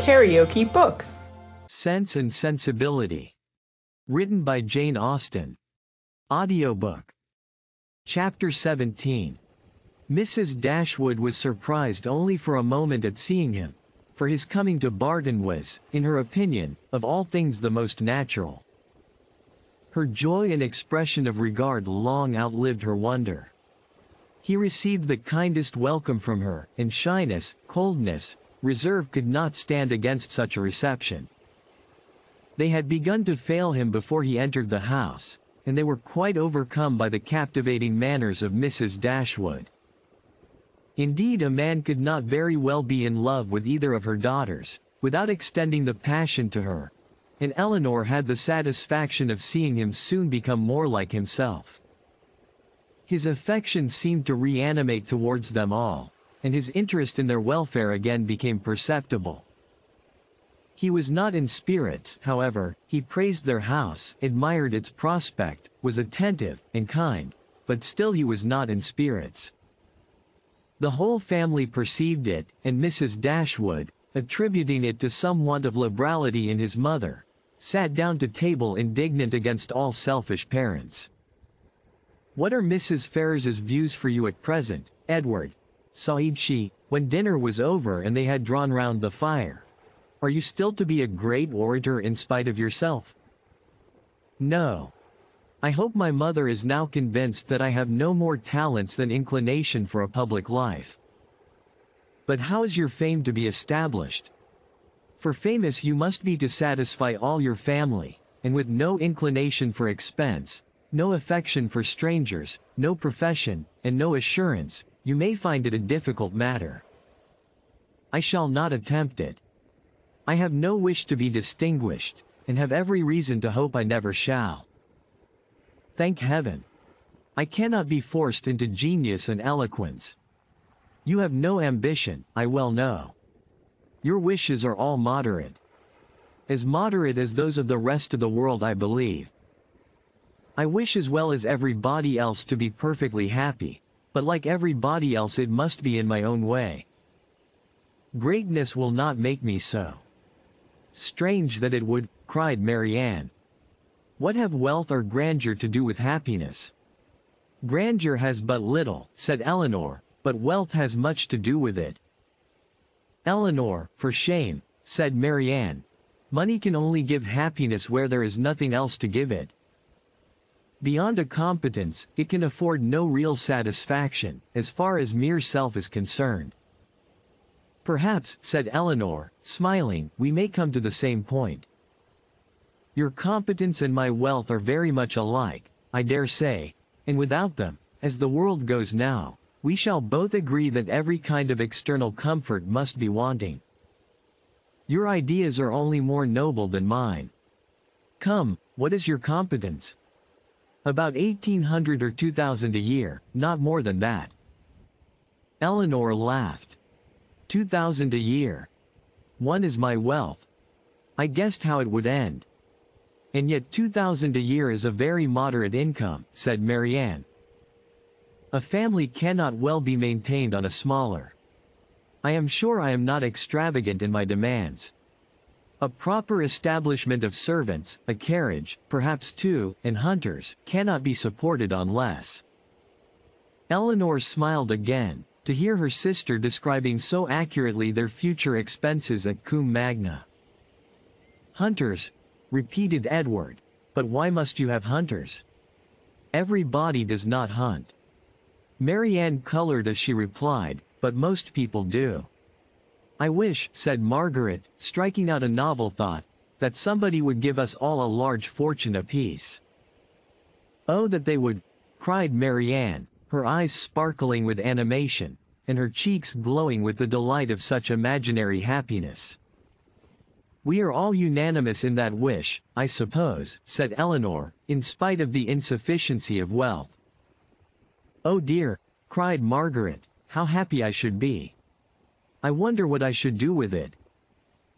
KaraokeBooks. Sense and Sensibility. Written by Jane Austen. Audiobook. Chapter 17. Mrs. Dashwood was surprised only for a moment at seeing him, for his coming to Barton was, in her opinion, of all things the most natural. Her joy and expression of regard long outlived her wonder. He received the kindest welcome from her, and shyness, coldness, reserve could not stand against such a reception. They had begun to fail him before he entered the house, and they were quite overcome by the captivating manners of Mrs. Dashwood. Indeed, a man could not very well be in love with either of her daughters, without extending the passion to her, and Elinor had the satisfaction of seeing him soon become more like himself. His affection seemed to reanimate towards them all, and his interest in their welfare again became perceptible. He was not in spirits, however. He praised their house, admired its prospect, was attentive and kind, but still he was not in spirits. The whole family perceived it, and Mrs. Dashwood, attributing it to some want of liberality in his mother, sat down to table indignant against all selfish parents. "What are Mrs. Ferrars's views for you at present, Edward?" sighed she, when dinner was over and they had drawn round the fire. "Are you still to be a great orator in spite of yourself?" "No. I hope my mother is now convinced that I have no more talents than inclination for a public life." "But how is your fame to be established? For famous you must be to satisfy all your family, and with no inclination for expense, no affection for strangers, no profession, and no assurance, you may find it a difficult matter." "I shall not attempt it. I have no wish to be distinguished, and have every reason to hope I never shall." "Thank heaven. I cannot be forced into genius and eloquence. You have no ambition, I well know. Your wishes are all moderate. As moderate as those of the rest of the world, I believe. I wish as well as everybody else to be perfectly happy, but like everybody else it must be in my own way. Greatness will not make me so." "Strange that it would," cried Marianne. "What have wealth or grandeur to do with happiness?" "Grandeur has but little," said Elinor, "but wealth has much to do with it." "Elinor, for shame," said Marianne. "Money can only give happiness where there is nothing else to give it. Beyond a competence, it can afford no real satisfaction, as far as mere self is concerned." "Perhaps," said Elinor, smiling, "we may come to the same point. Your competence and my wealth are very much alike, I dare say, and without them, as the world goes now, we shall both agree that every kind of external comfort must be wanting. Your ideas are only more noble than mine. Come, what is your competence?" "About 1,800 or 2,000 a year, not more than that." Elinor laughed. 2,000 a year. One is my wealth. I guessed how it would end. "And yet 2,000 a year is a very moderate income," said Marianne. "A family cannot well be maintained on a smaller. I am sure I am not extravagant in my demands. A proper establishment of servants, a carriage, perhaps two, and hunters, cannot be supported on less." Elinor smiled again, to hear her sister describing so accurately their future expenses at Cum Magna. "Hunters," repeated Edward, "but why must you have hunters? Everybody does not hunt." Marianne colored as she replied, "But most people do." "I wish," said Margaret, striking out a novel thought, "that somebody would give us all a large fortune apiece." "Oh, that they would!" cried Marianne, her eyes sparkling with animation, and her cheeks glowing with the delight of such imaginary happiness. "We are all unanimous in that wish, I suppose," said Elinor, "in spite of the insufficiency of wealth." "Oh dear," cried Margaret, "how happy I should be! I wonder what I should do with it."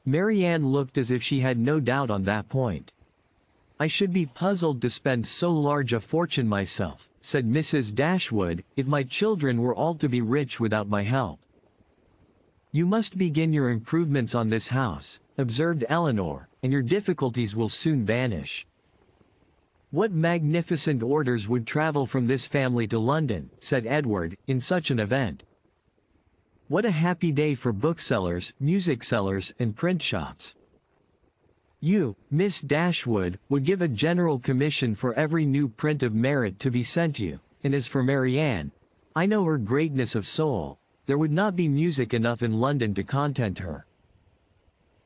Marianne looked as if she had no doubt on that point. "I should be puzzled to spend so large a fortune myself," said Mrs. Dashwood, "if my children were all to be rich without my help." You must begin your improvements on this house, observed Eleanor, and your difficulties will soon vanish. What magnificent orders would travel from this family to London, said Edward, in such an event. What a happy day for booksellers, music sellers, and print shops. You, Miss Dashwood, would give a general commission for every new print of merit to be sent you, and as for Marianne, I know her greatness of soul, there would not be music enough in London to content her.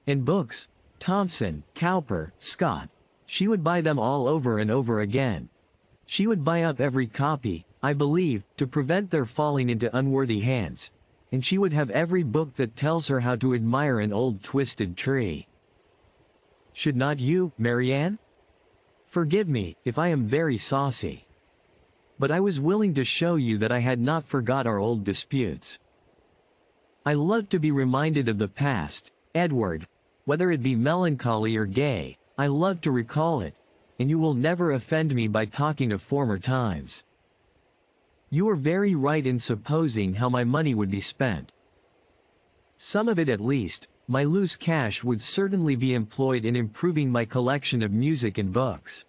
And books, Thomson, Cowper, Scott, she would buy them all over and over again. She would buy up every copy, I believe, to prevent their falling into unworthy hands, and she would have every book that tells her how to admire an old twisted tree. Should not you, Marianne? Forgive me, if I am very saucy. But I was willing to show you that I had not forgot our old disputes. I love to be reminded of the past, Edward, whether it be melancholy or gay, I love to recall it, and you will never offend me by talking of former times. You are very right in supposing how my money would be spent. Some of it at least, my loose cash would certainly be employed in improving my collection of music and books.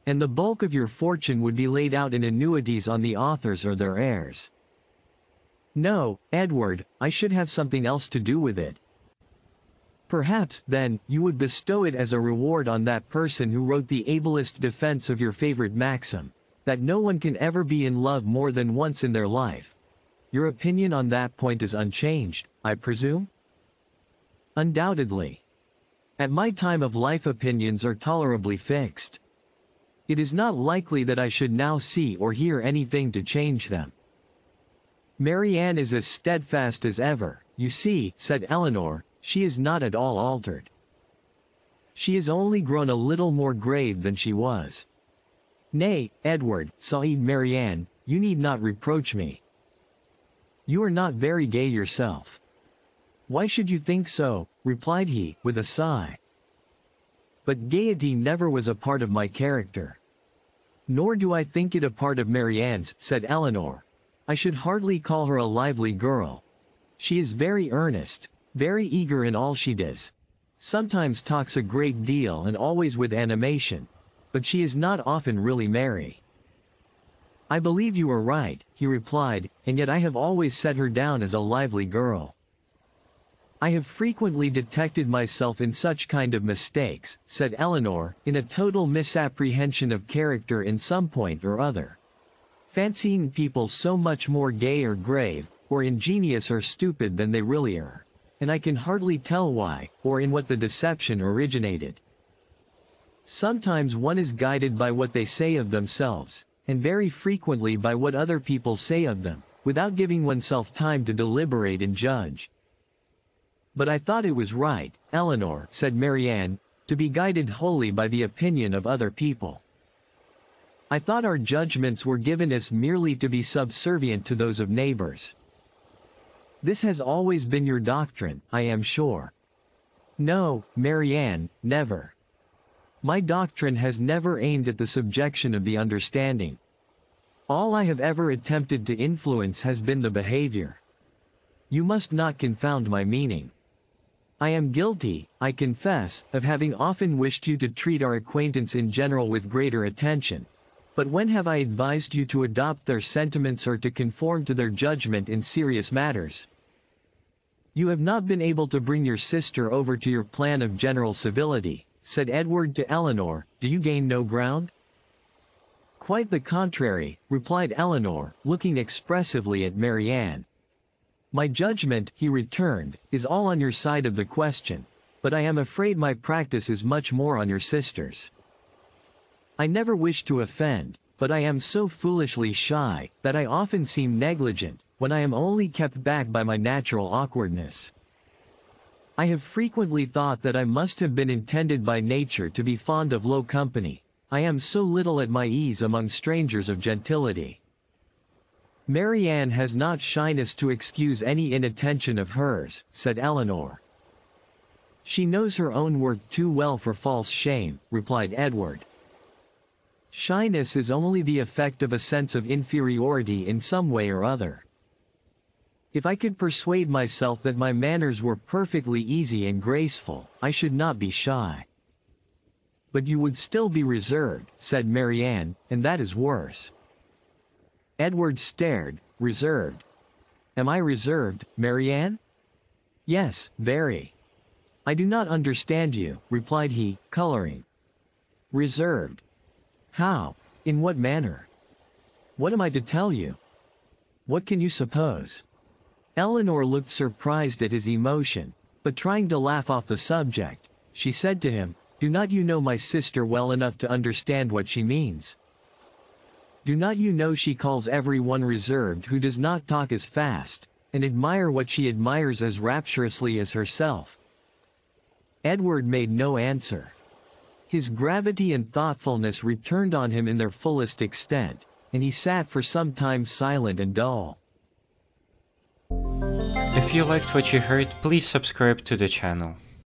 And the bulk of your fortune would be laid out in annuities on the authors or their heirs. No, Edward, I should have something else to do with it. Perhaps, then, you would bestow it as a reward on that person who wrote the ablest defense of your favorite maxim, that no one can ever be in love more than once in their life. Your opinion on that point is unchanged, I presume? Undoubtedly. At my time of life opinions are tolerably fixed. It is not likely that I should now see or hear anything to change them. Marianne is as steadfast as ever, you see, said Eleanor, she is not at all altered. She is only grown a little more grave than she was. Nay, Edward, sighed Marianne, you need not reproach me. You are not very gay yourself. Why should you think so? Replied he, with a sigh. But gaiety never was a part of my character. Nor do I think it a part of Marianne's, said Eleanor. I should hardly call her a lively girl. She is very earnest, very eager in all she does. Sometimes talks a great deal and always with animation, but she is not often really merry. I believe you are right, he replied, and yet I have always set her down as a lively girl. I have frequently detected myself in such kind of mistakes, said Eleanor, in a total misapprehension of character in some point or other. Fancying people so much more gay or grave, or ingenious or stupid than they really are, and I can hardly tell why, or in what the deception originated. Sometimes one is guided by what they say of themselves, and very frequently by what other people say of them, without giving oneself time to deliberate and judge. But I thought it was right, Eleanor, said Marianne, to be guided wholly by the opinion of other people. I thought our judgments were given us merely to be subservient to those of neighbors. This has always been your doctrine, I am sure. No, Marianne, never. My doctrine has never aimed at the subjection of the understanding. All I have ever attempted to influence has been the behavior. You must not confound my meaning. I am guilty, I confess, of having often wished you to treat our acquaintance in general with greater attention. But when have I advised you to adopt their sentiments or to conform to their judgment in serious matters? You have not been able to bring your sister over to your plan of general civility, said Edward to Eleanor, do you gain no ground? Quite the contrary, replied Eleanor, looking expressively at Marianne. My judgment, he returned, is all on your side of the question, but I am afraid my practice is much more on your sister's. I never wish to offend, but I am so foolishly shy, that I often seem negligent, when I am only kept back by my natural awkwardness. I have frequently thought that I must have been intended by nature to be fond of low company, I am so little at my ease among strangers of gentility. Marianne has not shyness to excuse any inattention of hers, said Eleanor. She knows her own worth too well for false shame, replied Edward. Shyness is only the effect of a sense of inferiority in some way or other. If I could persuade myself that my manners were perfectly easy and graceful, I should not be shy. But you would still be reserved, said Marianne, and that is worse. Edward stared, reserved. Am I reserved, Marianne? Yes, very. I do not understand you, replied he, coloring. Reserved. How? In what manner? What am I to tell you? What can you suppose? Eleanor looked surprised at his emotion, but trying to laugh off the subject, she said to him, Do not you know my sister well enough to understand what she means? Do not you know she calls everyone reserved who does not talk as fast, and admire what she admires as rapturously as herself? Edward made no answer. His gravity and thoughtfulness returned on him in their fullest extent, and he sat for some time silent and dull. If you liked what you heard, please subscribe to the channel.